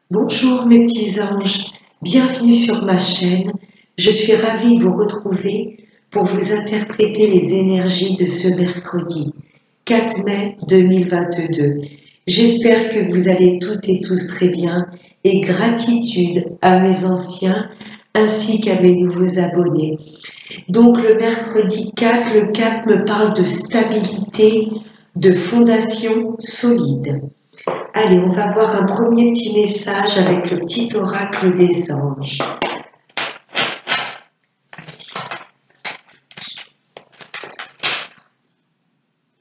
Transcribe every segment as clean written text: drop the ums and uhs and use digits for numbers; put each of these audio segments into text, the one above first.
Bonjour mes petits anges, bienvenue sur ma chaîne. Je suis ravie de vous retrouver pour vous interpréter les énergies de ce mercredi 4 mai 2022. J'espère que vous allez toutes et tous très bien et gratitude à mes anciens ainsi qu'à mes nouveaux abonnés. Donc le mercredi 4, le 4 me parle de stabilité, de fondation solide. Allez, on va voir un premier petit message avec le petit oracle des anges.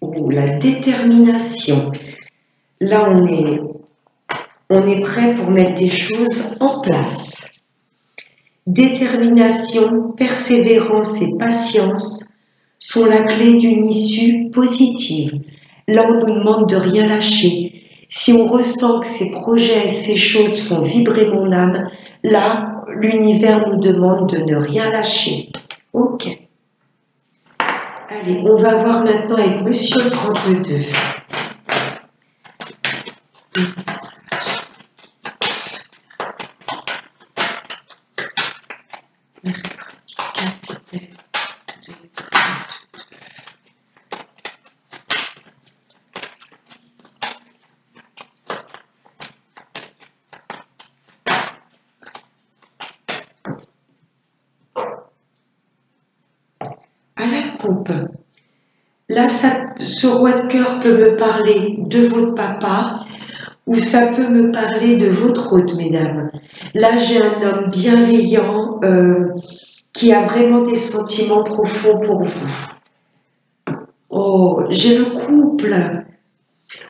Oh, la détermination. Là, on est prêt pour mettre des choses en place. Détermination, persévérance et patience sont la clé d'une issue positive. Là, on nous demande de rien lâcher. Si on ressent que ces projets et ces choses font vibrer mon âme, là, l'univers nous demande de ne rien lâcher. Ok. Allez, on va voir maintenant avec Monsieur 32. Mercredi 4 mai 2022. À la coupe. Là, ce roi de cœur peut me parler de votre papa ou ça peut me parler de votre hôte, mesdames. Là, j'ai un homme bienveillant qui a vraiment des sentiments profonds pour vous. Oh, j'ai le couple.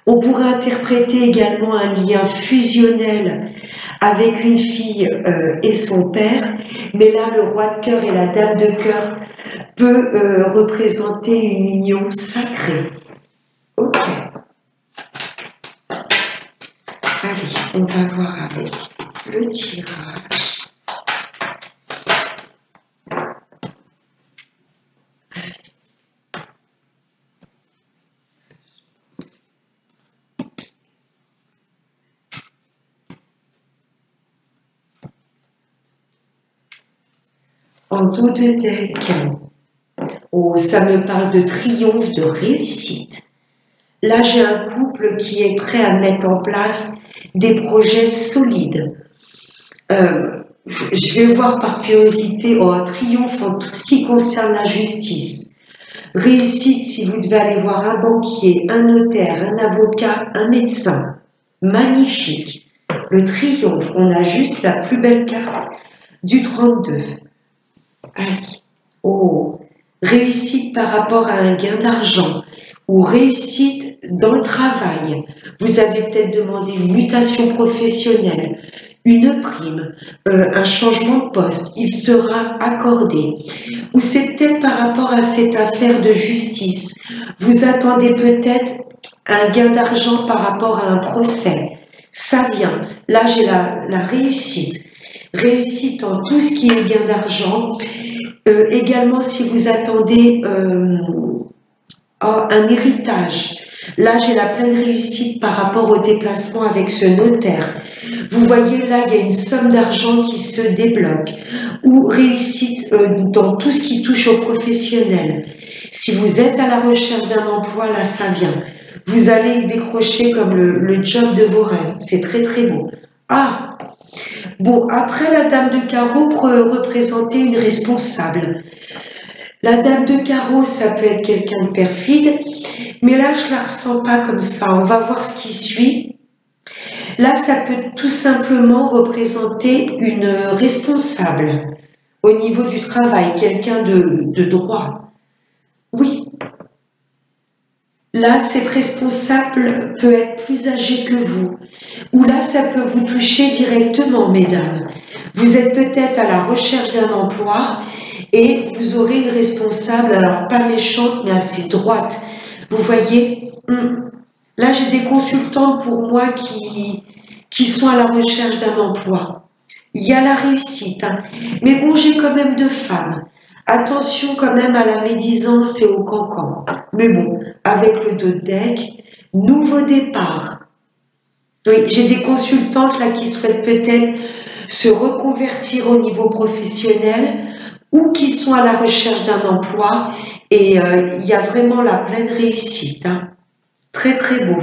On pourrait interpréter également un lien fusionnel avec une fille et son père, mais là, le roi de cœur et la dame de cœur peut représenter une union sacrée. Ok. Allez, on va voir avec le tirage. En dos de deck, oh, ça me parle de triomphe, de réussite. Là, j'ai un couple qui est prêt à mettre en place des projets solides. Je vais voir par curiosité, oh, un triomphe en tout ce qui concerne la justice. Réussite si vous devez aller voir un banquier, un notaire, un avocat, un médecin. Magnifique. Le triomphe, on a juste la plus belle carte du 32. Allez. Oh, réussite par rapport à un gain d'argent ou réussite dans le travail. Vous avez peut-être demandé une mutation professionnelle, une prime, un changement de poste. Il sera accordé. Ou c'est peut-être par rapport à cette affaire de justice. Vous attendez peut-être un gain d'argent par rapport à un procès. Ça vient. Là, j'ai la réussite. Réussite en tout ce qui est gain d'argent. Également, si vous attendez un héritage, là j'ai la pleine réussite par rapport au déplacement avec ce notaire. Vous voyez là, il y a une somme d'argent qui se débloque. Ou réussite dans tout ce qui touche au professionnel. Si vous êtes à la recherche d'un emploi, là ça vient. Vous allez décrocher comme le job de vos rêves. C'est très très beau. Ah! Bon, après, la dame de carreau peut représenter une responsable. La dame de carreau, ça peut être quelqu'un de perfide, mais là, je la ressens pas comme ça. On va voir ce qui suit. Là, ça peut tout simplement représenter une responsable au niveau du travail, quelqu'un de droit. Oui. Là, cette responsable peut être plus âgée que vous. Ou là, ça peut vous toucher directement, mesdames. Vous êtes peut-être à la recherche d'un emploi et vous aurez une responsable, alors pas méchante, mais assez droite. Vous voyez, là, j'ai des consultantes pour moi qui sont à la recherche d'un emploi. Il y a la réussite, hein. Mais bon, j'ai quand même 2 femmes. Attention quand même à la médisance et au cancan. Mais bon, avec le 2 de deck, nouveau départ. Oui, j'ai des consultantes là qui souhaitent peut-être se reconvertir au niveau professionnel ou qui sont à la recherche d'un emploi et il y a vraiment la pleine réussite, hein. Très très beau.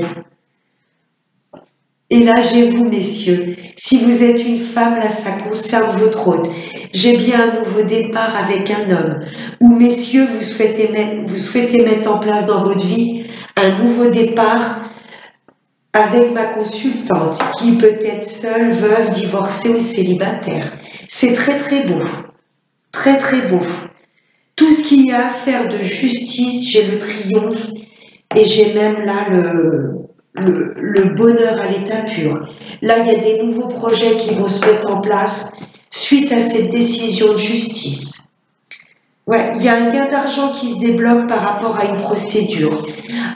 Et là, j'ai vous, messieurs. Si vous êtes une femme, là, ça concerne votre hôte. J'ai bien un nouveau départ avec un homme. Ou, messieurs, vous souhaitez mettre en place dans votre vie un nouveau départ avec ma consultante, qui peut être seule, veuve, divorcée ou célibataire. C'est très très beau. Très très beau. Tout ce qu'il y a à faire de justice, j'ai le triomphe et j'ai même là le bonheur à l'état pur. Là, il y a des nouveaux projets qui vont se mettre en place suite à cette décision de justice. Ouais, il y a un gain d'argent qui se débloque par rapport à une procédure.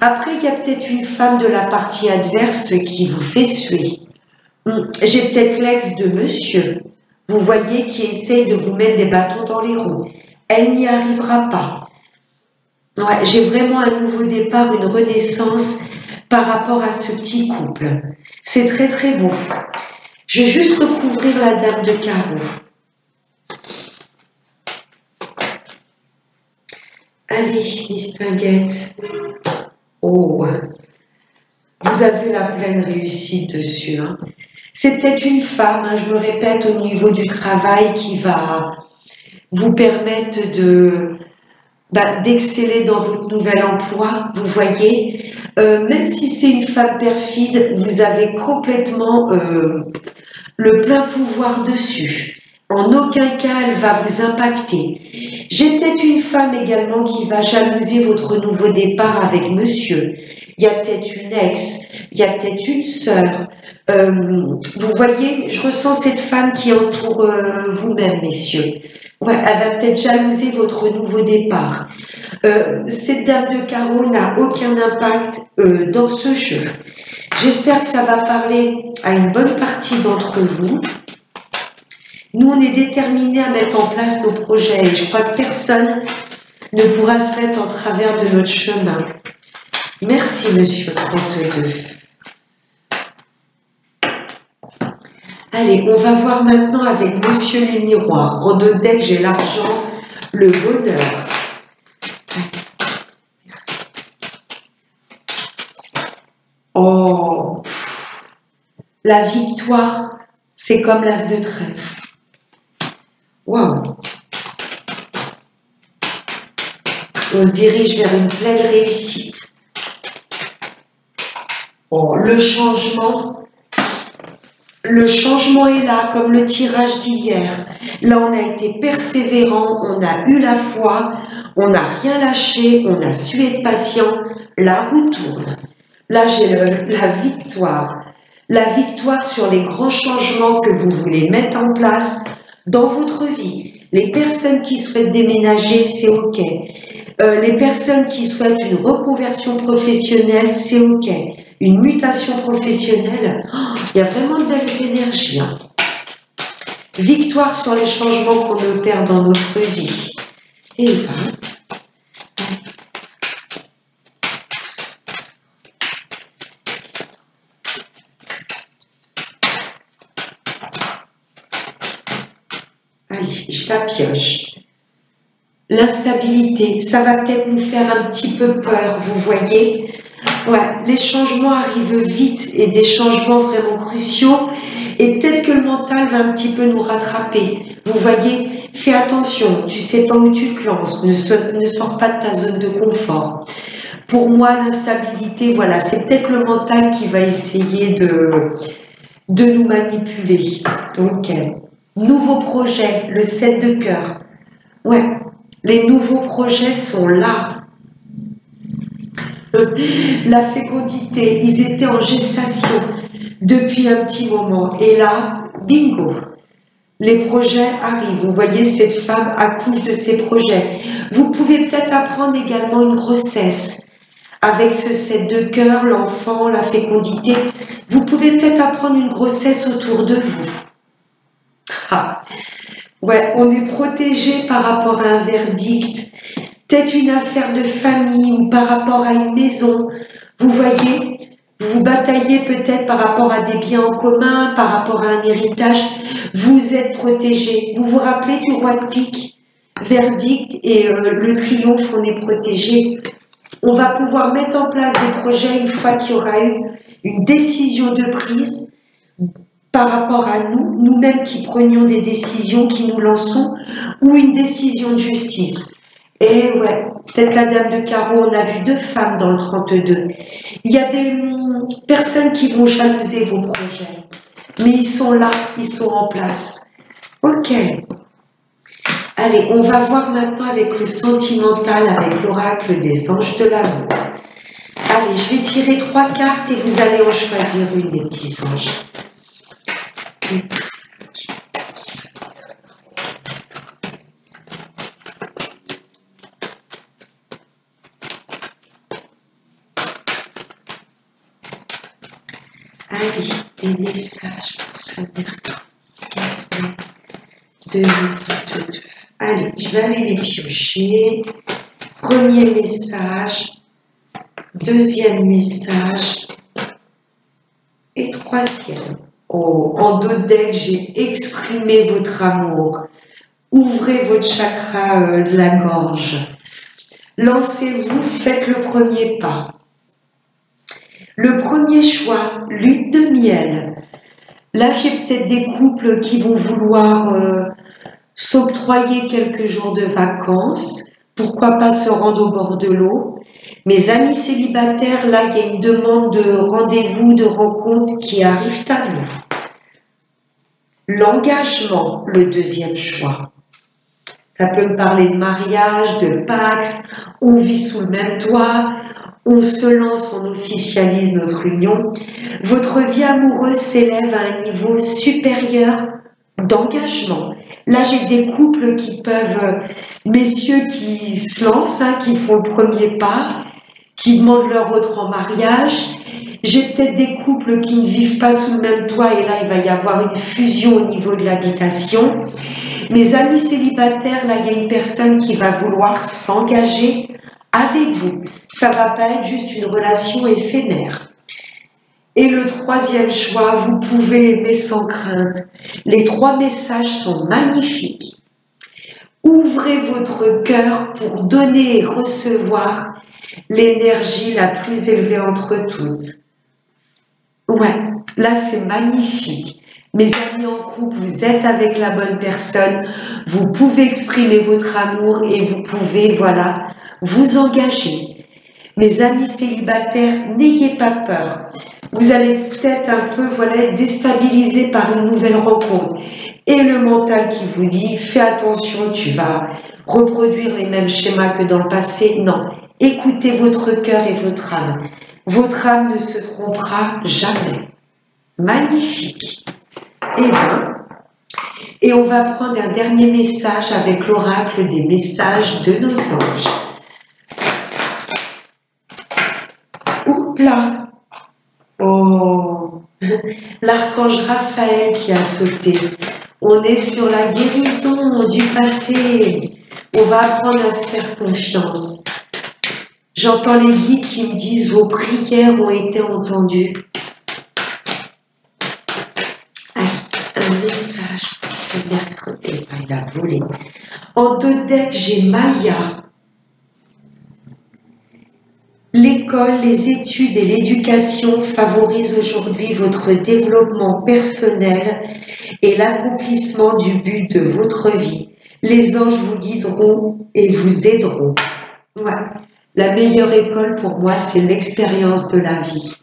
Après, il y a peut-être une femme de la partie adverse qui vous fait suer. J'ai peut-être l'ex de monsieur, vous voyez, qui essaye de vous mettre des bâtons dans les roues. Elle n'y arrivera pas. Ouais, j'ai vraiment un nouveau départ, une renaissance par rapport à ce petit couple. C'est très très beau. Je vais juste recouvrir la dame de carreau. Allez, Mistinguette. Oh, vous avez la pleine réussite dessus, hein. C'est peut-être une femme, hein, je me répète, au niveau du travail qui va vous permettre d'exceller dans votre nouvel emploi, vous voyez. Même si c'est une femme perfide, vous avez complètement le plein pouvoir dessus. En aucun cas, elle va vous impacter. J'ai peut-être une femme également qui va jalouser votre nouveau départ avec monsieur. Il y a peut-être une ex, il y a peut-être une sœur. Vous voyez, je ressens cette femme qui entoure vous-même, messieurs. Ouais, elle va peut-être jalouser votre nouveau départ. Cette dame de carreau n'a aucun impact dans ce jeu. J'espère que ça va parler à une bonne partie d'entre vous. Nous, on est déterminés à mettre en place nos projets et je crois que personne ne pourra se mettre en travers de notre chemin. Merci, monsieur 32. Allez, on va voir maintenant avec monsieur le miroir. En deux decks, j'ai l'argent, le bonheur. Merci. Oh, la victoire, c'est comme l'as de trèfle. Waouh! On se dirige vers une pleine réussite. Oh, le changement est là, comme le tirage d'hier. Là, on a été persévérant, on a eu la foi, on n'a rien lâché, on a su être patient. La roue tourne. Là, j'ai la victoire. La victoire sur les grands changements que vous voulez mettre en place dans votre vie. Les personnes qui souhaitent déménager, c'est OK. Les personnes qui souhaitent une reconversion professionnelle, c'est OK. Une mutation professionnelle, il y a vraiment de belles énergies, hein. Victoire sur les changements qu'on opère dans notre vie. Et ben, allez, je la pioche. L'instabilité, ça va peut-être nous faire un petit peu peur, vous voyez. Ouais, les changements arrivent vite et des changements vraiment cruciaux et peut-être que le mental va un petit peu nous rattraper. Vous voyez, fais attention, tu sais pas où tu te lances, ne sors pas de ta zone de confort. Pour moi, l'instabilité, voilà, c'est peut-être le mental qui va essayer de nous manipuler. Ok. Nouveau projet, le 7 de cœur. Ouais, les nouveaux projets sont là. La fécondité, ils étaient en gestation depuis un petit moment. Et là, bingo, les projets arrivent. Vous voyez, cette femme accouche de ses projets. Vous pouvez peut-être apprendre également une grossesse. Avec ce 7 de cœur, l'enfant, la fécondité, vous pouvez peut-être apprendre une grossesse autour de vous. Ah, ouais, on est protégé par rapport à un verdict. Peut-être une affaire de famille ou par rapport à une maison. Vous voyez, Vous vous bataillez peut-être par rapport à des biens en commun, par rapport à un héritage. Vous êtes protégé. Vous vous rappelez du roi de pique, verdict et le triomphe, on est protégé. On va pouvoir mettre en place des projets une fois qu'il y aura eu une décision de prise par rapport à nous, nous-mêmes qui prenions des décisions, qui nous lançons, ou une décision de justice. Et ouais, peut-être la dame de carreau, on a vu 2 femmes dans le 32. Il y a des personnes qui vont jalouser vos projets, mais ils sont là, ils sont en place. Ok. Allez, on va voir maintenant avec le sentimental, avec l'oracle des anges de l'amour. Allez, je vais tirer 3 cartes et vous allez en choisir une, les petits anges. Allez, des messages pour ce mercredi 4 mai 2022. Allez, je vais aller les piocher. Premier message, deuxième message et troisième. Oh, en dos deck, j'ai exprimé votre amour. Ouvrez votre chakra de la gorge. Lancez-vous, faites le premier pas. Le premier choix, lune de miel. Là, j'ai peut-être des couples qui vont vouloir s'octroyer quelques jours de vacances. Pourquoi pas se rendre au bord de l'eau. Mes amis célibataires, là, il y a une demande de rendez-vous, de rencontre qui arrive à vous. L'engagement, le deuxième choix. Ça peut me parler de mariage, de pax, on vit sous le même toit, on se lance, on officialise notre union. Votre vie amoureuse s'élève à un niveau supérieur d'engagement. Là, j'ai des couples qui peuvent, messieurs qui se lancent, qui font le premier pas, qui demandent leur autre en mariage. J'ai peut-être des couples qui ne vivent pas sous le même toit et là, il va y avoir une fusion au niveau de l'habitation. Mes amis célibataires, là, il y a une personne qui va vouloir s'engager avec vous. Ça ne va pas être juste une relation éphémère. Et le troisième choix, vous pouvez aimer sans crainte. Les 3 messages sont magnifiques. Ouvrez votre cœur pour donner et recevoir l'énergie la plus élevée entre toutes. Ouais, là c'est magnifique. Mes amis en couple, vous êtes avec la bonne personne, vous pouvez exprimer votre amour et vous pouvez, voilà, vous engager. Mes amis célibataires, n'ayez pas peur. Vous allez peut-être un peu, voilà, être déstabilisé par une nouvelle rencontre. Et le mental qui vous dit, fais attention, tu vas reproduire les mêmes schémas que dans le passé. Non, écoutez votre cœur et votre âme. Votre âme ne se trompera jamais. Magnifique. Eh bien, et on va prendre un dernier message avec l'oracle des messages de nos anges. Oups là. Oh, l'archange Raphaël qui a sauté. On est sur la guérison du passé. On va apprendre à se faire confiance. J'entends les guides qui me disent vos prières ont été entendues. Allez, un message pour ce mercredi. Il a volé. En 2 decks, j'ai Maya. L'école, les études et l'éducation favorisent aujourd'hui votre développement personnel et l'accomplissement du but de votre vie. Les anges vous guideront et vous aideront. Ouais. La meilleure école pour moi, c'est l'expérience de la vie.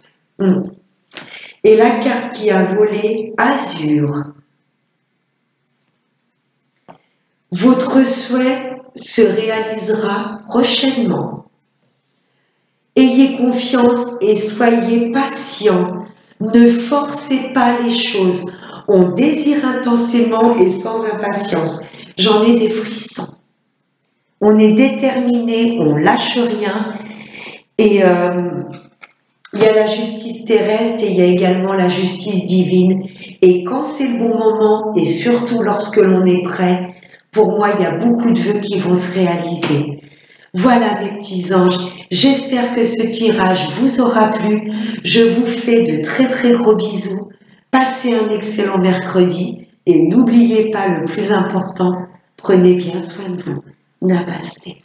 Et la carte qui a volé, Azur. Votre souhait se réalisera prochainement. Ayez confiance et soyez patient. Ne forcez pas les choses. On désire intensément et sans impatience. J'en ai des frissons. On est déterminé, on lâche rien. Et il y a la justice terrestre et il y a également la justice divine. Et quand c'est le bon moment, et surtout lorsque l'on est prêt, pour moi, il y a beaucoup de vœux qui vont se réaliser. Voilà mes petits anges, j'espère que ce tirage vous aura plu. Je vous fais de très très gros bisous. Passez un excellent mercredi et n'oubliez pas le plus important, prenez bien soin de vous. Namasté.